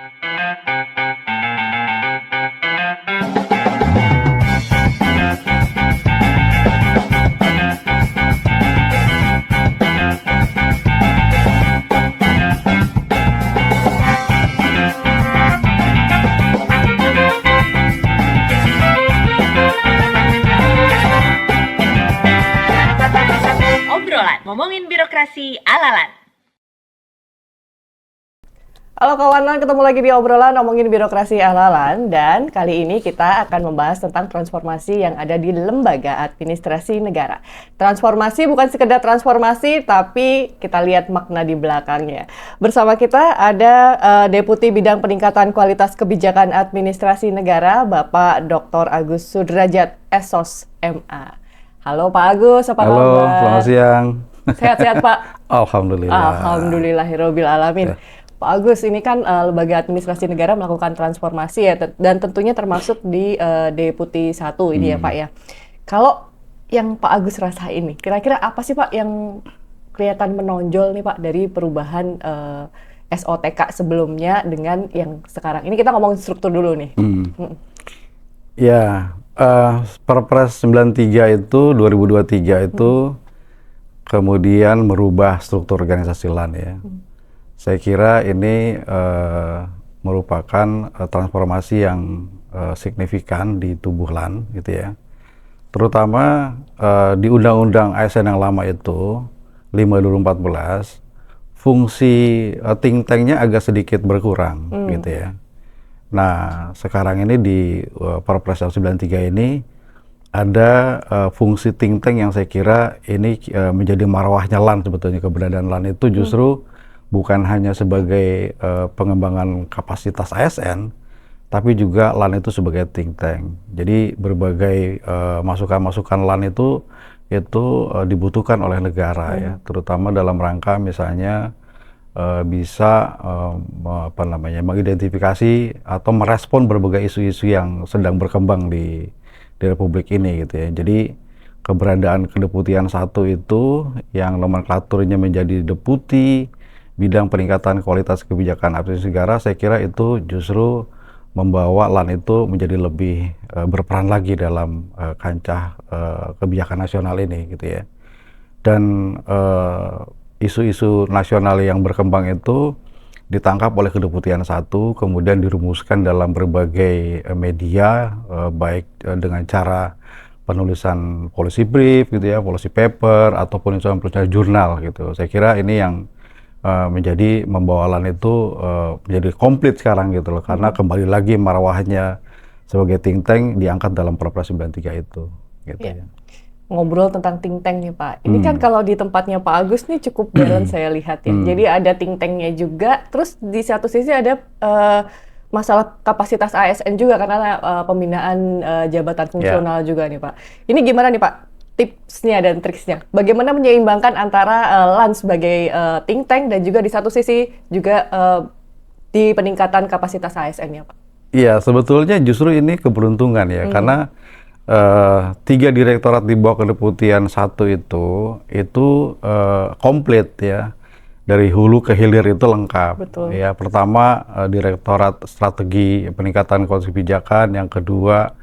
Obrolan ngomongin birokrasi ala-lan. Halo kawan, ketemu lagi di obrolan ngomongin birokrasi ala-lan, dan kali ini kita akan membahas tentang transformasi yang ada di lembaga administrasi negara. Transformasi bukan sekedar transformasi, tapi kita lihat makna di belakangnya. Bersama kita ada Deputi Bidang Peningkatan Kualitas Kebijakan Administrasi Negara, Bapak Dr. Agus Sudrajat, SOS MA. Halo Pak Agus, apa kabar? Halo, selamat siang. Sehat-sehat Pak? Alhamdulillah. Alhamdulillahirabbil alamin. Pak Agus, ini kan lembaga administrasi negara melakukan transformasi ya, dan tentunya termasuk di Deputi 1 ini ya Pak ya. Kalau yang Pak Agus rasain ini, kira-kira apa sih Pak yang kelihatan menonjol nih Pak dari perubahan SOTK sebelumnya dengan yang sekarang? Ini kita ngomong struktur dulu nih. Ya, Perpres 93 itu 2023 itu kemudian merubah struktur organisasi LAN ya. Saya kira ini merupakan transformasi yang signifikan di tubuh LAN gitu ya. Terutama di Undang-Undang ASN yang lama itu 5 2014, fungsi think tank-nya agak sedikit berkurang gitu ya. Nah, sekarang ini di Perpres 93 ini ada fungsi think tank yang saya kira ini menjadi marwahnya LAN sebetulnya. Keberadaan LAN itu justru bukan hanya sebagai pengembangan kapasitas ASN, tapi juga LAN itu sebagai think tank. Jadi berbagai masukan-masukan LAN itu dibutuhkan oleh negara ya, terutama dalam rangka misalnya bisa mengidentifikasi atau merespon berbagai isu-isu yang sedang berkembang di Republik ini gitu ya. Jadi keberadaan Kedeputian 1 itu yang nomenklaturnya menjadi Deputi Bidang Peningkatan Kualitas Kebijakan Administrasi Negara, saya kira itu justru membawa LAN itu menjadi lebih berperan lagi dalam kancah kebijakan nasional ini gitu ya. Dan isu-isu nasional yang berkembang itu ditangkap oleh Kedeputian 1, kemudian dirumuskan dalam berbagai media, baik dengan cara penulisan policy brief gitu ya, policy paper, ataupun penulisan jurnal gitu. Saya kira ini yang menjadi membawa LAN itu menjadi komplit sekarang gitu loh, karena kembali lagi marwahnya sebagai think tank diangkat dalam Perpres 93 itu gitu ya. Ngobrol tentang think tank nih Pak. Ini kan kalau di tempatnya Pak Agus nih cukup balance saya lihat ya. Jadi ada think tanknya juga, terus di satu sisi ada masalah kapasitas ASN juga karena pembinaan jabatan fungsional juga nih Pak. Ini gimana nih Pak tipsnya dan triksnya? Bagaimana menyeimbangkan antara LAN sebagai think tank dan juga di satu sisi juga di peningkatan kapasitas ASN-nya Pak? Iya, sebetulnya justru ini keberuntungan ya, karena 3 direktorat di bawah Kedeputian 1 itu komplit ya, dari hulu ke hilir itu lengkap. Betul. Ya, pertama Direktorat Strategi Peningkatan Kualitas Kebijakan, yang kedua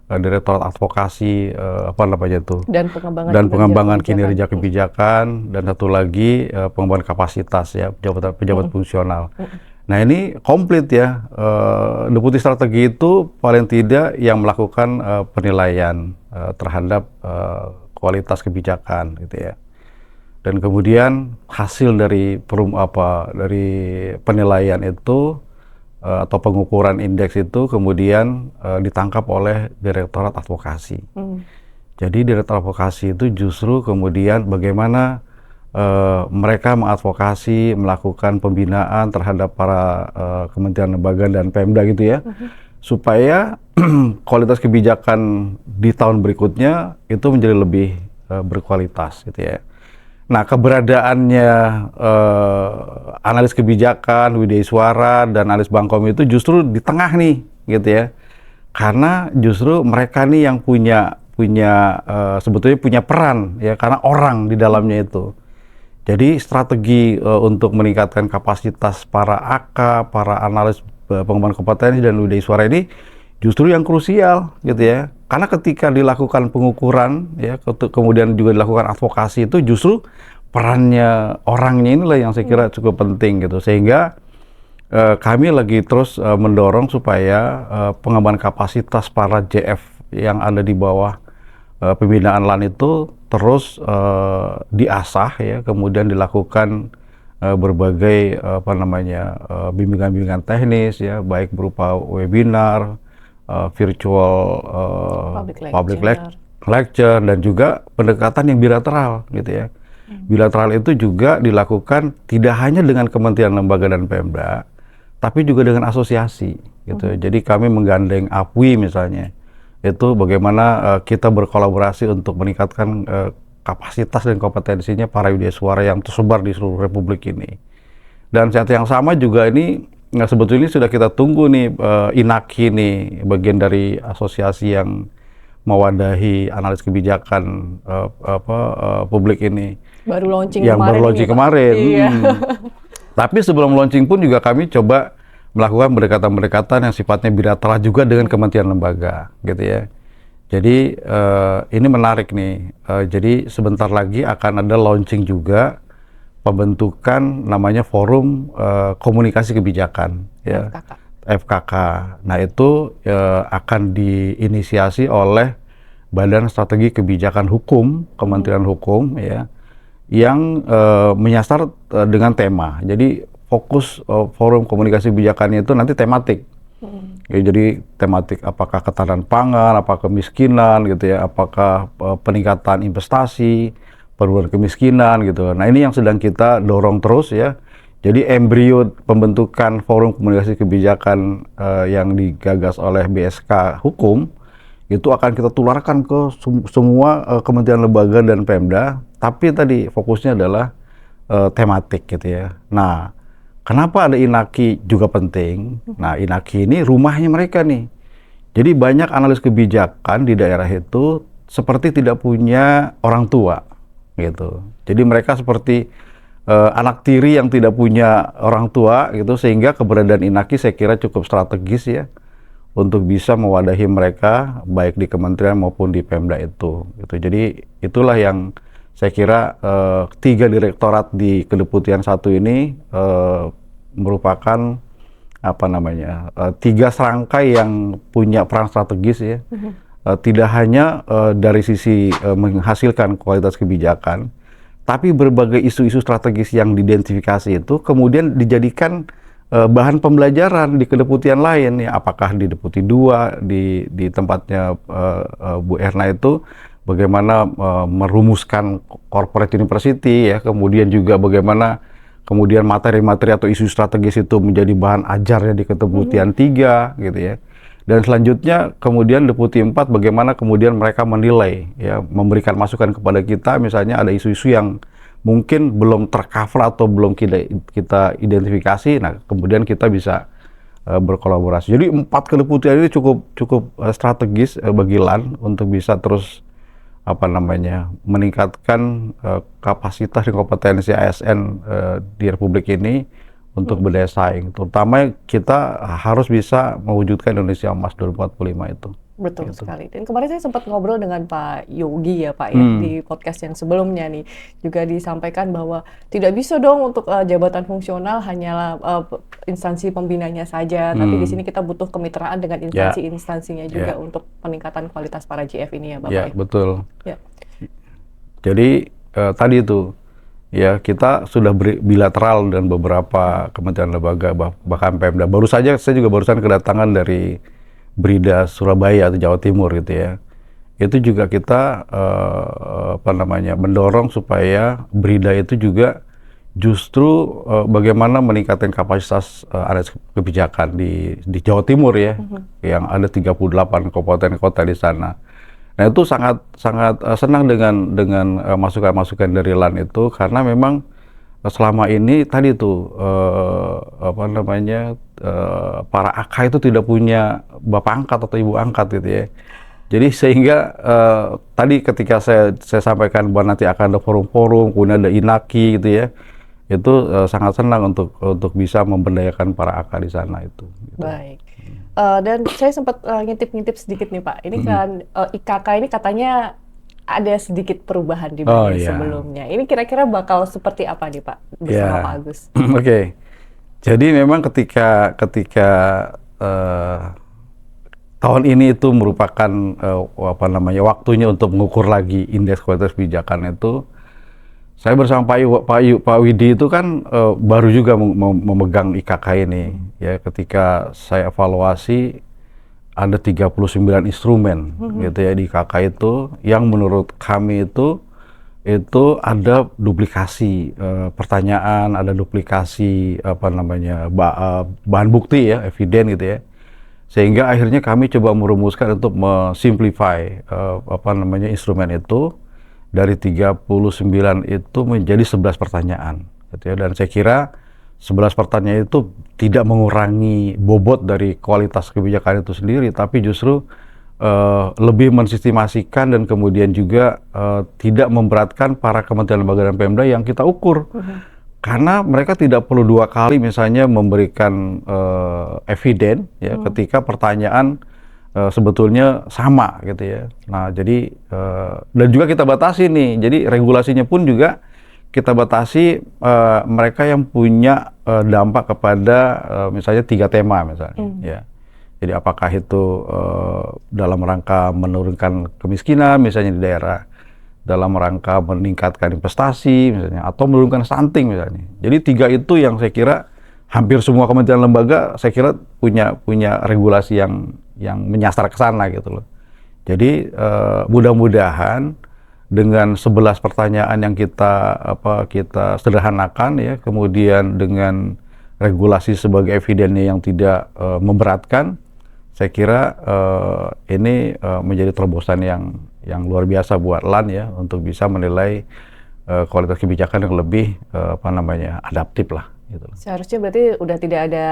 Direktorat Advokasi dan pengembangan kinerja kebijakan, dan satu lagi pengembangan kapasitas ya, pejabat fungsional. Nah, ini komplit ya. Deputi Strategi itu paling tidak yang melakukan penilaian terhadap kualitas kebijakan gitu ya. Dan kemudian hasil dari penilaian itu atau pengukuran indeks itu kemudian ditangkap oleh Direktorat Advokasi. Jadi Direktorat Advokasi itu justru kemudian bagaimana mereka mengadvokasi, melakukan pembinaan terhadap para kementerian lembaga dan Pemda gitu ya, supaya kualitas kebijakan di tahun berikutnya itu menjadi lebih berkualitas gitu ya. Nah, keberadaannya analis kebijakan, Widya Iswara, dan analis Bangkom itu justru di tengah nih, gitu ya. Karena justru mereka nih yang sebetulnya punya peran, ya, karena orang di dalamnya itu. Jadi strategi untuk meningkatkan kapasitas para AK, para analis pengembangan kompetensi dan budaya suara ini justru yang krusial gitu ya. Karena ketika dilakukan pengukuran ya, kemudian juga dilakukan advokasi, itu justru perannya orangnya inilah yang saya kira cukup penting gitu. Sehingga kami lagi terus mendorong supaya pengembangan kapasitas para JF yang ada di bawah pembinaan LAN itu terus diasah ya, kemudian dilakukan berbagai bimbingan-bimbingan teknis ya, baik berupa webinar, virtual public lecture, dan juga pendekatan yang bilateral gitu ya. Bilateral itu juga dilakukan tidak hanya dengan kementerian, lembaga, dan Pemda, tapi juga dengan asosiasi gitu. Jadi kami menggandeng APWI misalnya, itu bagaimana kita berkolaborasi untuk meningkatkan kapasitas dan kompetensinya para widya suara yang tersebar di seluruh Republik ini. Dan saat yang sama juga ini sebetulnya sudah kita tunggu nih, INAKI nih, bagian dari asosiasi yang mewadahi analis kebijakan publik ini. Baru launching yang kemarin. Baru launching kemarin. Iya. Tapi sebelum launching pun juga kami coba melakukan pendekatan-pendekatan yang sifatnya bilateral juga dengan kementerian lembaga, gitu ya. Jadi ini menarik nih. Jadi sebentar lagi akan ada launching juga pembentukan namanya Forum Komunikasi Kebijakan, ya. FKK. Nah itu akan diinisiasi oleh Badan Strategi Kebijakan Hukum, Kementerian Hukum, ya, yang menyasar dengan tema. Jadi fokus forum komunikasi kebijakannya itu nanti tematik. Ya, jadi tematik apakah ketahanan pangan, apakah kemiskinan gitu ya, apakah peningkatan investasi, penurunan kemiskinan gitu. Nah ini yang sedang kita dorong terus ya. Jadi embrio pembentukan forum komunikasi kebijakan yang digagas oleh BSK Hukum itu akan kita tularkan ke semua kementerian, lembaga, dan Pemda. Tapi tadi fokusnya adalah tematik gitu ya. Nah, kenapa ada INAKI juga penting? Nah, INAKI ini rumahnya mereka nih. Jadi banyak analis kebijakan di daerah itu seperti tidak punya orang tua gitu. Jadi mereka seperti anak tiri yang tidak punya orang tua gitu, sehingga keberadaan INAKI saya kira cukup strategis ya untuk bisa mewadahi mereka baik di kementerian maupun di Pemda itu gitu. Jadi itulah yang saya kira 3 direktorat di Kedeputian 1 ini merupakan 3 serangkai yang punya peran strategis ya. Tidak hanya dari sisi menghasilkan kualitas kebijakan, tapi berbagai isu-isu strategis yang diidentifikasi itu kemudian dijadikan bahan pembelajaran di kedeputian lain ya, apakah di Deputi 2 di tempatnya Bu Erna itu bagaimana merumuskan corporate university ya, kemudian juga bagaimana kemudian materi-materi atau isu strategis itu menjadi bahan ajarnya di kedeputian 3 gitu ya. Dan selanjutnya kemudian Deputi 4 bagaimana kemudian mereka menilai ya, memberikan masukan kepada kita, misalnya ada isu-isu yang mungkin belum tercover atau belum kita identifikasi, nah kemudian kita bisa berkolaborasi. Jadi 4 kedeputian ini cukup strategis bagi LAN untuk bisa terus meningkatkan kapasitas dan kompetensi ASN di Republik ini untuk berdaya saing. Terutama kita harus bisa mewujudkan Indonesia Emas 2045 itu. Betul gitu. sekali. Dan kemarin saya sempat ngobrol dengan Pak Yogi ya Pak ya, di podcast yang sebelumnya nih. Juga disampaikan bahwa tidak bisa dong untuk jabatan fungsional hanyalah instansi pembinanya saja. Tapi di sini kita butuh kemitraan dengan instansi-instansinya juga untuk peningkatan kualitas para JF ini ya Bapak. Ya, betul. Ya. Jadi tadi itu ya, kita sudah bilateral dengan beberapa kementerian, lembaga, bahkan Pemda. Saya juga barusan kedatangan dari Brida Surabaya atau Jawa Timur gitu ya. Itu juga kita mendorong supaya Brida itu juga justru bagaimana meningkatkan kapasitas analis kebijakan di Jawa Timur ya, yang ada 38 kabupaten kota di sana. Nah itu sangat senang dengan masukan-masukan dari LAN itu, karena memang selama ini tadi tuh para AK itu tidak punya bapak angkat atau ibu angkat gitu ya. Jadi sehingga tadi ketika saya sampaikan bahwa nanti akan ada forum-forum, kemudian ada INAKI gitu ya. itu sangat senang untuk bisa memberdayakan para AK di sana itu. Gitu. Baik. Dan saya sempat ngintip-ngintip sedikit nih Pak. Ini kan IKK ini katanya ada sedikit perubahan dibanding sebelumnya. Ini kira-kira bakal seperti apa nih Pak bersama Pak Agus? Oke. Jadi memang ketika tahun ini itu merupakan waktunya untuk mengukur lagi indeks kualitas kebijakan itu. Saya bersama Pak Widi itu kan baru juga memegang IKK ini ya, ketika saya evaluasi ada 39 instrumen gitu ya di IKK itu yang menurut kami itu ada duplikasi pertanyaan, ada duplikasi bahan bukti ya, eviden gitu ya. Sehingga akhirnya kami coba merumuskan untuk simplify instrumen itu dari 39 itu menjadi 11 pertanyaan gitu ya. Dan saya kira 11 pertanyaan itu tidak mengurangi bobot dari kualitas kebijakan itu sendiri, tapi justru lebih mensistemasikan dan kemudian juga tidak memberatkan para kementerian lembaga dan Pemda yang kita ukur. Karena mereka tidak perlu 2 kali misalnya memberikan eviden ya ketika pertanyaan sebetulnya sama gitu ya. Nah jadi dan juga kita batasi nih, jadi regulasinya pun juga kita batasi mereka yang punya dampak kepada misalnya 3 tema misalnya ya. Jadi apakah itu dalam rangka menurunkan kemiskinan misalnya di daerah, dalam rangka meningkatkan investasi misalnya, atau menurunkan stunting misalnya. Jadi 3 itu yang saya kira hampir semua kementerian lembaga saya kira punya regulasi yang menyasar ke sana gitu loh. Jadi mudah-mudahan dengan 11 pertanyaan yang kita sederhanakan ya, kemudian dengan regulasi sebagai evidennya yang tidak memberatkan, saya kira ini menjadi terobosan yang luar biasa buat LAN ya, untuk bisa menilai kualitas kebijakan yang lebih adaptif lah. Gitu. Seharusnya berarti udah tidak ada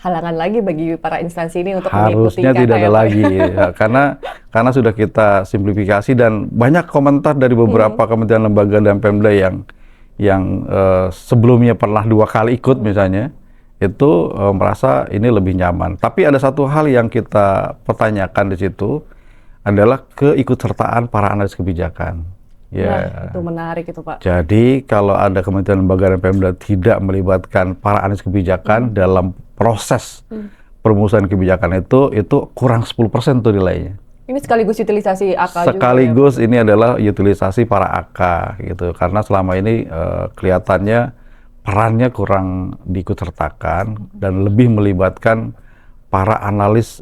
halangan lagi bagi para instansi ini untuk mengikuti harusnya tidak ada lagi ya, karena sudah kita simplifikasi dan banyak komentar dari beberapa kementerian lembaga dan Pemda yang sebelumnya pernah 2 kali ikut misalnya itu merasa ini lebih nyaman. Tapi ada satu hal yang kita pertanyakan di situ adalah keikutsertaan para analis kebijakan. Ya, nah, itu menarik itu Pak. Jadi kalau ada kementerian lembaga dan Pemda tidak melibatkan para analis kebijakan dalam proses perumusan kebijakan itu kurang 10% tuh nilainya. Ini sekaligus utilisasi AK sekaligus juga ya? Ini adalah utilisasi para AK gitu, karena selama ini kelihatannya perannya kurang diikutsertakan dan lebih melibatkan para analis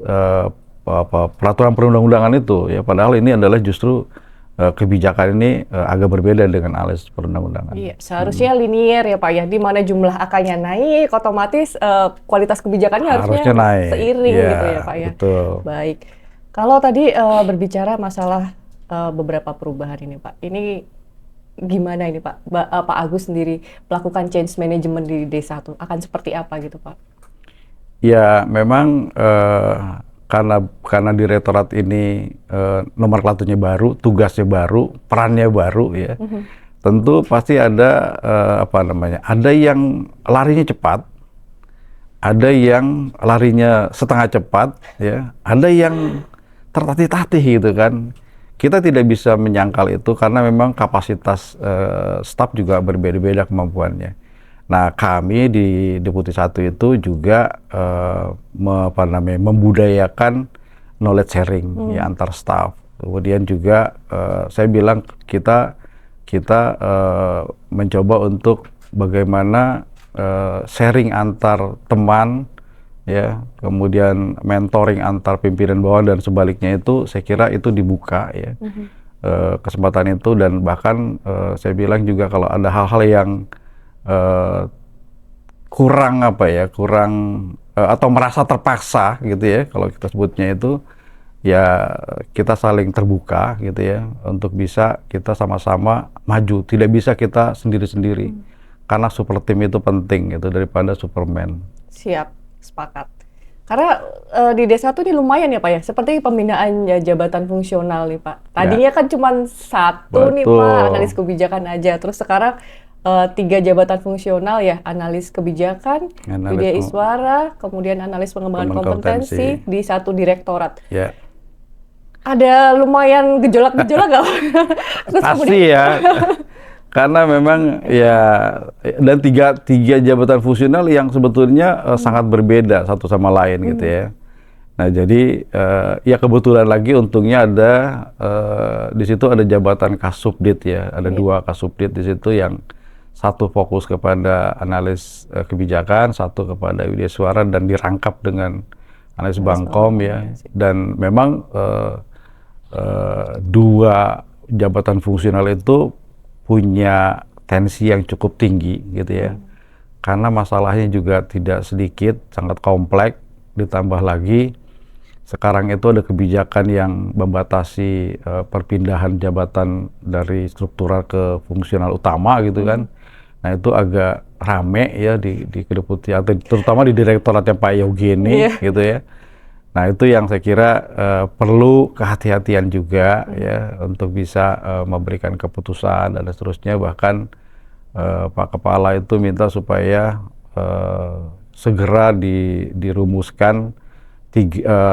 peraturan perundang-undangan itu ya, padahal ini adalah justru kebijakan ini agak berbeda dengan analis perundang-undangan. Iya, seharusnya linear ya Pak ya, di mana jumlah AK-nya naik, otomatis kualitas kebijakannya harusnya naik seiring ya, gitu ya Pak ya. Betul. Baik, kalau tadi berbicara masalah beberapa perubahan ini Pak, ini gimana ini Pak? Pak Agus sendiri melakukan change management di D1 akan seperti apa gitu Pak? Ya memang karena direktorat ini nomenklaturnya baru, tugasnya baru, perannya baru ya. Tentu pasti ada ada yang larinya cepat, ada yang larinya setengah cepat ya, ada yang tertatih-tatih gitu kan. Kita tidak bisa menyangkal itu karena memang kapasitas staf juga berbeda-beda kemampuannya. Nah, kami di Deputi 1 itu juga membudayakan knowledge sharing ya, antar staf. Kemudian juga saya bilang kita mencoba untuk bagaimana sharing antar teman ya, kemudian mentoring antar pimpinan bawah dan sebaliknya itu saya kira itu dibuka ya. Kesempatan itu, dan bahkan saya bilang juga kalau ada hal-hal yang kurang atau merasa terpaksa gitu ya, kalau kita sebutnya itu ya, kita saling terbuka gitu ya, untuk bisa kita sama-sama maju, tidak bisa kita sendiri-sendiri karena super team itu penting gitu daripada Superman. Siap, sepakat. Karena di D1 ini lumayan ya Pak ya, seperti pembinaan jabatan fungsional nih Pak. Tadinya kan cuma 1 nih Pak, analis kebijakan aja, terus sekarang 3 jabatan fungsional ya, analis kebijakan, Analis Widya Iswara, kemudian analis pengembangan kompetensi di satu direktorat. Ya. Ada lumayan gejolak-gejolak nggak? Terus Pasti ya, karena memang ya, dan tiga jabatan fungsional yang sebetulnya sangat berbeda satu sama lain gitu ya. Nah jadi ya kebetulan lagi untungnya ada di situ ada jabatan Kasubdit ya, ada 2 Kasubdit di situ yang satu fokus kepada analis kebijakan, satu kepada Widya Iswara dan dirangkap dengan analis Bangkom ya. Dan memang 2 jabatan fungsional itu punya tensi yang cukup tinggi gitu ya. Karena masalahnya juga tidak sedikit, sangat kompleks, ditambah lagi sekarang itu ada kebijakan yang membatasi perpindahan jabatan dari struktural ke fungsional utama gitu kan. Nah itu agak rame ya di kedeputian, terutama di direktoratnya Pak Yogi ini gitu ya. Nah itu yang saya kira perlu kehati-hatian juga ya untuk bisa memberikan keputusan dan seterusnya. Bahkan Pak Kepala itu minta supaya segera dirumuskan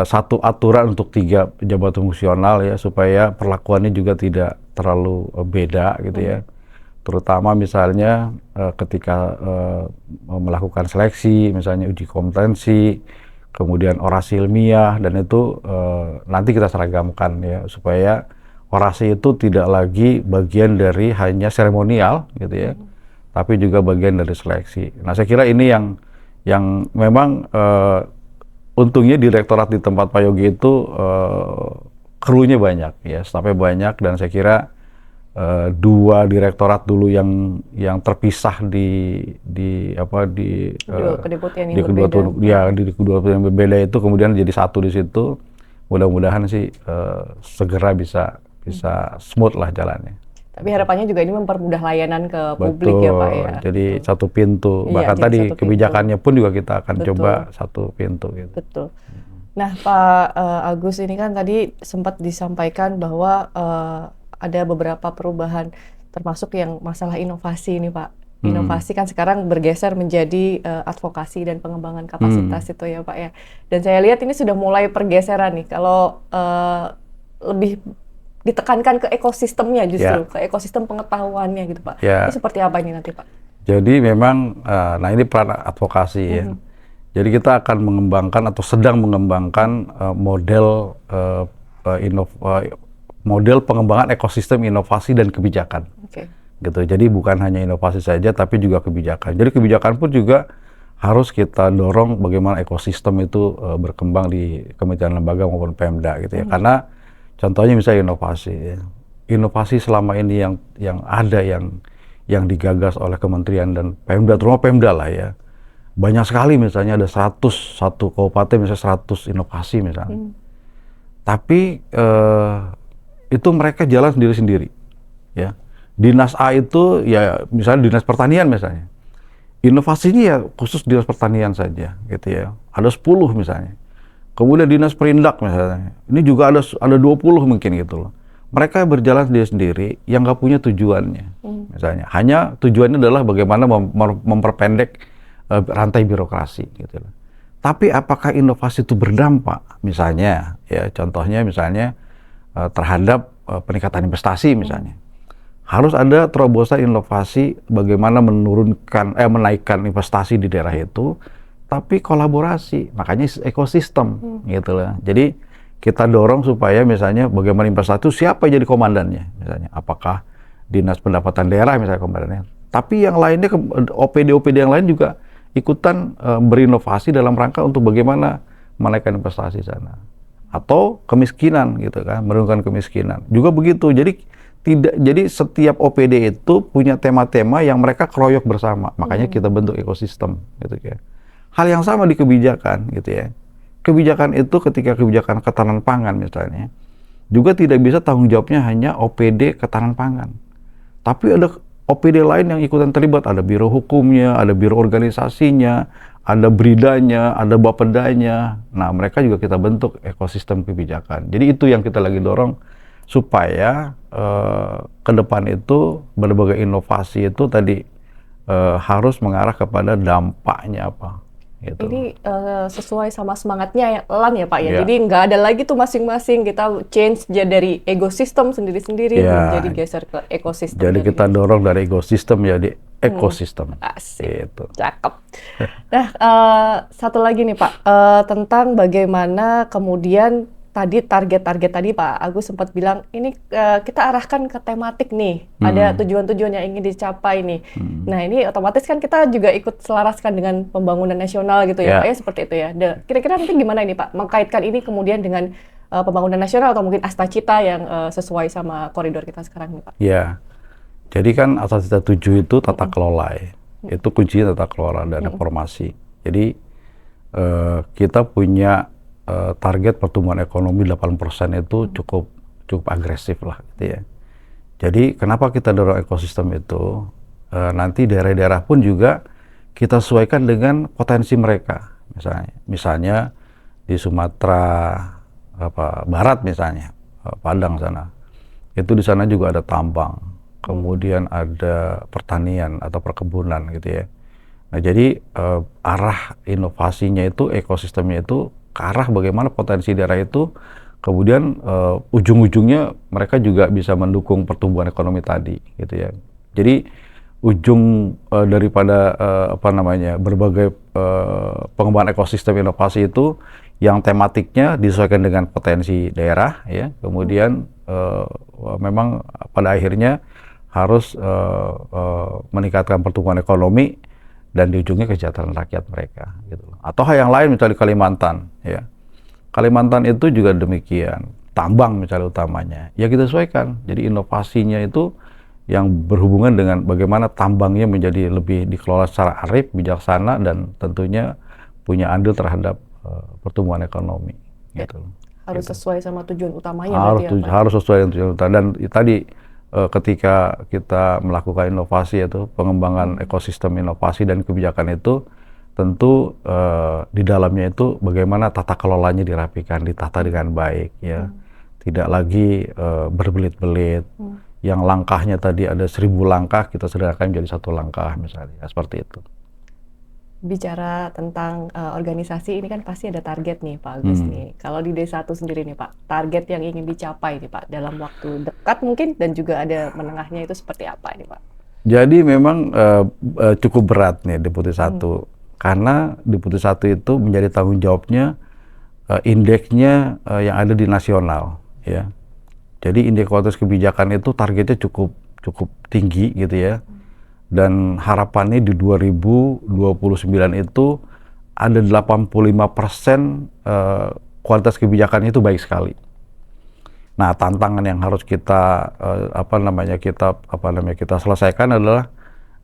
satu aturan untuk 3 jabatan fungsional ya, supaya perlakuannya juga tidak terlalu beda gitu ya. Terutama misalnya ketika melakukan seleksi, misalnya uji kompetensi, kemudian orasi ilmiah, dan itu nanti kita seragamkan ya, supaya orasi itu tidak lagi bagian dari hanya seremonial gitu ya, tapi juga bagian dari seleksi. Nah saya kira ini yang memang untungnya direktorat di tempat Pak Yogi itu krunya banyak ya, stafnya banyak, dan saya kira 2 direktorat dulu yang terpisah di kedeputian di yang kedua berbeda. ya di kedua yang berbeda itu kemudian jadi satu di situ. Mudah-mudahan sih segera bisa smooth lah jalannya. Tapi harapannya juga ini mempermudah layanan ke publik Betul, ya Pak ya. jadi satu pintu. Iya, Bahkan jadi tadi satu pintu. kebijakannya pun juga kita akan Betul. coba satu pintu gitu. Betul. Nah Pak Agus, ini kan tadi sempat disampaikan bahwa ada beberapa perubahan, termasuk yang masalah inovasi ini Pak. Inovasi kan sekarang bergeser menjadi advokasi dan pengembangan kapasitas itu ya Pak ya. Dan saya lihat ini sudah mulai pergeseran nih, kalau lebih ditekankan ke ekosistemnya justru, ke ekosistem pengetahuannya gitu Pak. Ini seperti apa ini nanti Pak? Jadi memang, nah ini peran advokasi ya. Jadi kita akan mengembangkan atau sedang mengembangkan model pengembangan ekosistem inovasi dan kebijakan. Gitu. Jadi bukan hanya inovasi saja, tapi juga kebijakan. Jadi kebijakan pun juga harus kita dorong bagaimana ekosistem itu berkembang di kementerian lembaga maupun Pemda gitu ya. Karena contohnya misalnya inovasi ya. Inovasi selama ini yang ada yang digagas oleh kementerian dan Pemda, terutama Pemda lah ya. Banyak sekali, misalnya ada 101 kabupaten misalnya 100 inovasi misalnya. Tapi itu mereka jalan sendiri-sendiri ya. Dinas A itu ya misalnya Dinas Pertanian misalnya. Inovasinya ya khusus Dinas Pertanian saja gitu ya. Ada 10 misalnya. Kemudian Dinas Perindak misalnya. Ini juga ada 20 mungkin gitu loh. Mereka berjalan sendiri-sendiri yang nggak punya tujuannya. Misalnya hanya tujuannya adalah bagaimana memperpendek rantai birokrasi gitu loh. Tapi apakah inovasi itu berdampak? Misalnya ya contohnya misalnya terhadap peningkatan investasi misalnya. Harus ada terobosan inovasi bagaimana menaikkan investasi di daerah itu, tapi kolaborasi, makanya ekosistem gitu loh. Jadi kita dorong supaya misalnya bagaimana investasi itu siapa yang jadi komandannya, misalnya apakah Dinas Pendapatan Daerah misalnya komandannya, tapi yang lainnya OPD yang lain juga ikutan berinovasi dalam rangka untuk bagaimana menaikkan investasi sana. Atau kemiskinan gitu kan, menurunkan kemiskinan juga begitu. Jadi setiap OPD itu punya tema-tema yang mereka keroyok bersama, makanya kita bentuk ekosistem gitu ya. Hal yang sama di kebijakan gitu ya. Kebijakan itu ketika kebijakan ketahanan pangan misalnya juga tidak bisa tanggung jawabnya hanya OPD ketahanan pangan, tapi ada OPD lain yang ikutan terlibat, ada biro hukumnya, ada biro organisasinya, ada bridanya, ada bapedanya. Nah, mereka juga kita bentuk ekosistem kebijakan. Jadi itu yang kita lagi dorong supaya ke depan itu berbagai inovasi itu tadi harus mengarah kepada dampaknya apa. Gitu. Ini sesuai sama semangatnya Elan ya Pak ya. Iya. Jadi nggak ada lagi tuh masing-masing kita change dari ekosistem sendiri-sendiri Iya. jadi geser ke ekosistem. Jadi kita dorong dari ekosistem jadi ekosistem. Asik. Gitu. Cakep. Nah, satu lagi nih Pak, tentang bagaimana kemudian tadi target-target tadi Pak Agus sempat bilang ini kita arahkan ke tematik nih, ada tujuan-tujuan yang ingin dicapai nih. Nah ini otomatis kan kita juga ikut selaraskan dengan pembangunan nasional gitu ya Pak ya, seperti itu ya. Kira-kira nanti gimana ini Pak, mengkaitkan ini kemudian dengan pembangunan nasional atau mungkin Astacita yang sesuai sama koridor kita sekarang nih Pak? Ya, jadi kan Astacita 7 itu tata kelola ya. Itu kuncinya tata kelola dan reformasi. Jadi kita punya target pertumbuhan ekonomi 8% itu cukup agresif lah gitu ya. Jadi kenapa kita dorong ekosistem itu? Nanti daerah-daerah pun juga kita sesuaikan dengan potensi mereka. Misalnya di Sumatera Barat misalnya, Padang sana. Itu di sana juga ada tambang, kemudian ada pertanian atau perkebunan gitu ya. Nah, jadi arah inovasinya itu, ekosistemnya itu ke arah bagaimana potensi daerah itu, kemudian ujung-ujungnya mereka juga bisa mendukung pertumbuhan ekonomi tadi, gitu ya. Jadi ujung daripada berbagai pengembangan ekosistem inovasi itu, yang tematiknya disesuaikan dengan potensi daerah, ya. Kemudian memang pada akhirnya harus meningkatkan pertumbuhan ekonomi dan di ujungnya kesejahteraan rakyat mereka, gitu. Atau hal yang lain misalnya di Kalimantan, ya. Kalimantan itu juga demikian, tambang misalnya utamanya, ya kita sesuaikan. Jadi inovasinya itu yang berhubungan dengan bagaimana tambangnya menjadi lebih dikelola secara arif, bijaksana, dan tentunya punya andil terhadap pertumbuhan ekonomi, gitu. Harus sesuai sama tujuan utamanya. Harus sesuai dengan tujuan utama. Dan tadi ketika kita melakukan inovasi itu pengembangan ekosistem inovasi dan kebijakan itu tentu di dalamnya itu bagaimana tata kelolanya dirapikan, ditata dengan baik ya. Tidak lagi berbelit-belit. Yang langkahnya tadi ada 1000 langkah, kita sederhanakan menjadi 1 langkah misalnya, seperti itu. Bicara tentang organisasi ini kan pasti ada target nih Pak Agus nih. Kalau di D1 sendiri nih Pak, target yang ingin dicapai nih Pak dalam waktu dekat mungkin dan juga ada menengahnya itu seperti apa nih Pak? Jadi memang cukup berat nih Deputi 1 karena Deputi 1 itu menjadi tanggung jawabnya indeksnya yang ada di nasional ya. Jadi indeks kualitas kebijakan itu targetnya cukup tinggi gitu ya. Dan harapannya di 2029 itu ada 85% kualitas kebijakannya itu baik sekali. Nah, tantangan yang harus kita kita selesaikan adalah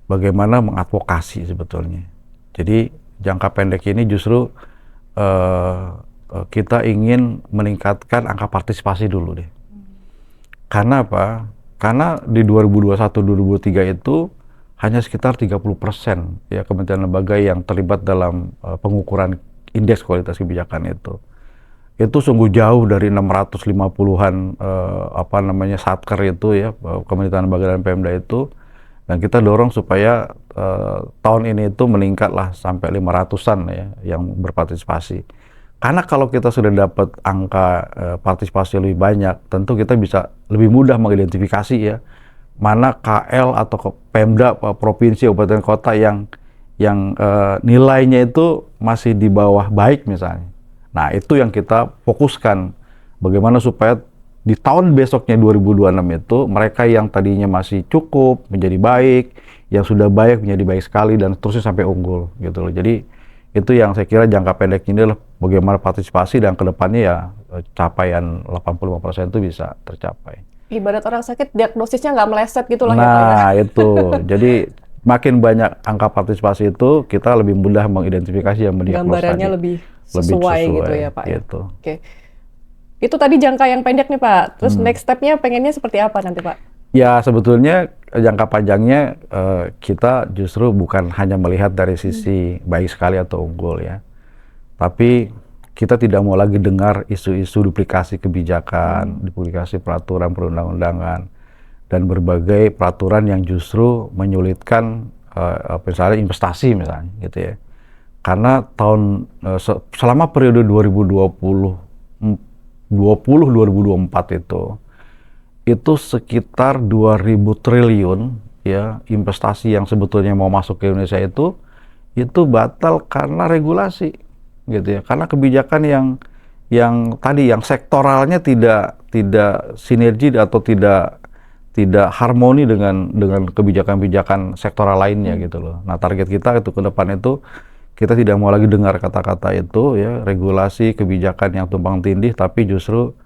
bagaimana mengadvokasi sebetulnya. Jadi jangka pendek ini justru kita ingin meningkatkan angka partisipasi dulu deh. Karena apa? Karena di 2021-2023 itu hanya sekitar 30% ya kementerian lembaga yang terlibat dalam pengukuran indeks kualitas kebijakan itu. Itu sungguh jauh dari 650-an satker itu ya, kementerian lembaga dan Pemda itu. Dan kita dorong supaya tahun ini itu meningkatlah sampai 500-an ya yang berpartisipasi. Karena kalau kita sudah dapat angka partisipasi lebih banyak, tentu kita bisa lebih mudah mengidentifikasi ya mana KL atau Pemda, provinsi, kabupaten, kota yang nilainya itu masih di bawah baik misalnya. Nah, itu yang kita fokuskan. Bagaimana supaya di tahun besoknya 2026 itu mereka yang tadinya masih cukup menjadi baik, yang sudah baik menjadi baik sekali dan terusnya sampai unggul gitu loh. Jadi itu yang saya kira jangka pendek ini adalah bagaimana partisipasi dan kedepannya ya capaian 85% itu bisa tercapai. Ibarat orang sakit, diagnosisnya nggak meleset gitu lah ya Pak. Nah, itu. Jadi makin banyak angka partisipasi itu, kita lebih mudah mengidentifikasi dan mendiagnosa. Gambarannya lebih sesuai gitu ya Pak. Gitu. Oke. Itu tadi jangka yang pendek nih Pak. Terus next step-nya pengennya seperti apa nanti Pak? Ya, sebetulnya jangka panjangnya kita justru bukan hanya melihat dari sisi baik sekali atau unggul ya. Tapi kita tidak mau lagi dengar isu-isu duplikasi kebijakan, duplikasi peraturan perundang-undangan, dan berbagai peraturan yang justru menyulitkan misalnya investasi misalnya gitu ya. Karena selama periode 2020-2024 itu sekitar 2.000 triliun ya investasi yang sebetulnya mau masuk ke Indonesia itu batal karena regulasi gitu ya. Karena kebijakan yang tadi yang sektoralnya tidak sinergi atau tidak harmoni dengan kebijakan-kebijakan sektoral lainnya gitu loh. Nah, target kita itu ke depan itu kita tidak mau lagi dengar kata-kata itu ya, regulasi, kebijakan yang tumpang tindih, tapi justru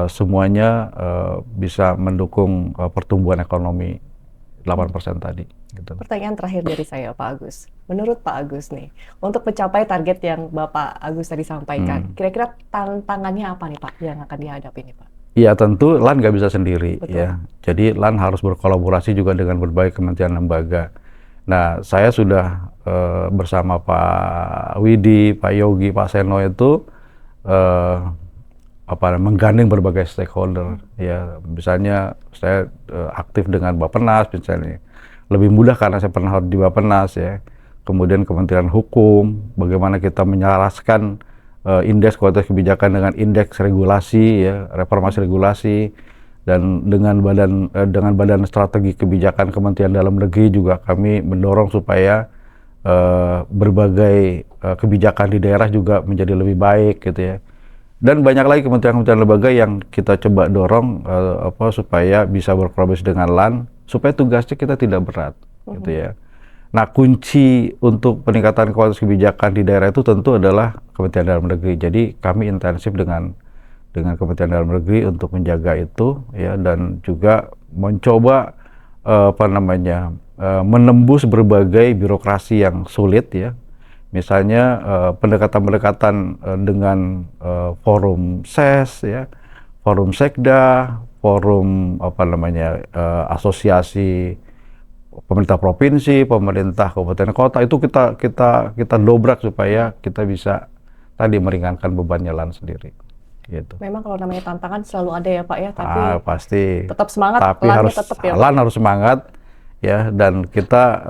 semuanya bisa mendukung pertumbuhan ekonomi 8% tadi. Gitu. Pertanyaan terakhir dari saya, Pak Agus. Menurut Pak Agus nih, untuk mencapai target yang Bapak Agus tadi sampaikan, kira-kira tantangannya apa nih Pak yang akan dihadapi nih Pak? Ya tentu LAN nggak bisa sendiri. Betul. Ya. Jadi LAN harus berkolaborasi juga dengan berbagai kementerian lembaga. Nah, saya sudah bersama Pak Widi, Pak Yogi, Pak Seno itu menggandeng berbagai stakeholder. Ya, misalnya saya aktif dengan Bappenas misalnya. Lebih mudah karena saya pernah di Bappenas ya. Kemudian Kementerian Hukum, bagaimana kita menyelaraskan indeks kualitas kebijakan dengan indeks regulasi ya, reformasi regulasi, dan dengan badan strategi kebijakan Kementerian Dalam Negeri juga kami mendorong supaya berbagai kebijakan di daerah juga menjadi lebih baik gitu ya. Dan banyak lagi kementerian-kementerian lembaga yang kita coba dorong supaya bisa berkolaborasi dengan LAN supaya tugasnya kita tidak berat gitu ya. Nah, kunci untuk peningkatan kualitas kebijakan di daerah itu tentu adalah Kementerian Dalam Negeri. Jadi kami intensif dengan Kementerian Dalam Negeri untuk menjaga itu ya, dan juga mencoba menembus berbagai birokrasi yang sulit ya. Misalnya pendekatan-pendekatan dengan forum SES ya, forum Sekda, forum asosiasi pemerintah provinsi, pemerintah kabupaten kota, itu kita dobrak supaya kita bisa tadi meringankan bebannya LAN sendiri. Gitu. Memang kalau namanya tantangan selalu ada ya Pak ya, tapi pasti tetap semangat. Tapi LAN harus semangat ya, dan kita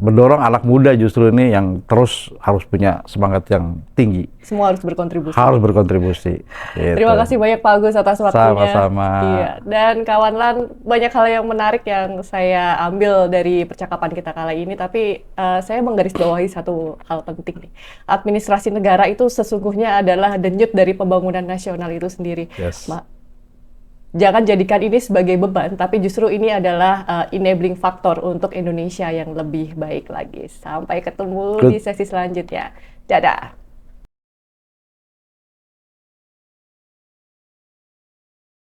mendorong anak muda justru ini yang terus harus punya semangat yang tinggi. Semua harus berkontribusi. Harus berkontribusi. Gitu. Terima kasih banyak Pak Agus atas waktunya. Sama-sama. Iya. Dan kawan LAN, banyak hal yang menarik yang saya ambil dari percakapan kita kali ini, tapi saya menggarisbawahi satu hal penting nih. Administrasi negara itu sesungguhnya adalah denyut dari pembangunan nasional itu sendiri. Yes. Jangan jadikan ini sebagai beban, tapi justru ini adalah enabling factor untuk Indonesia yang lebih baik lagi. Sampai ketemu di sesi selanjutnya. Dadah!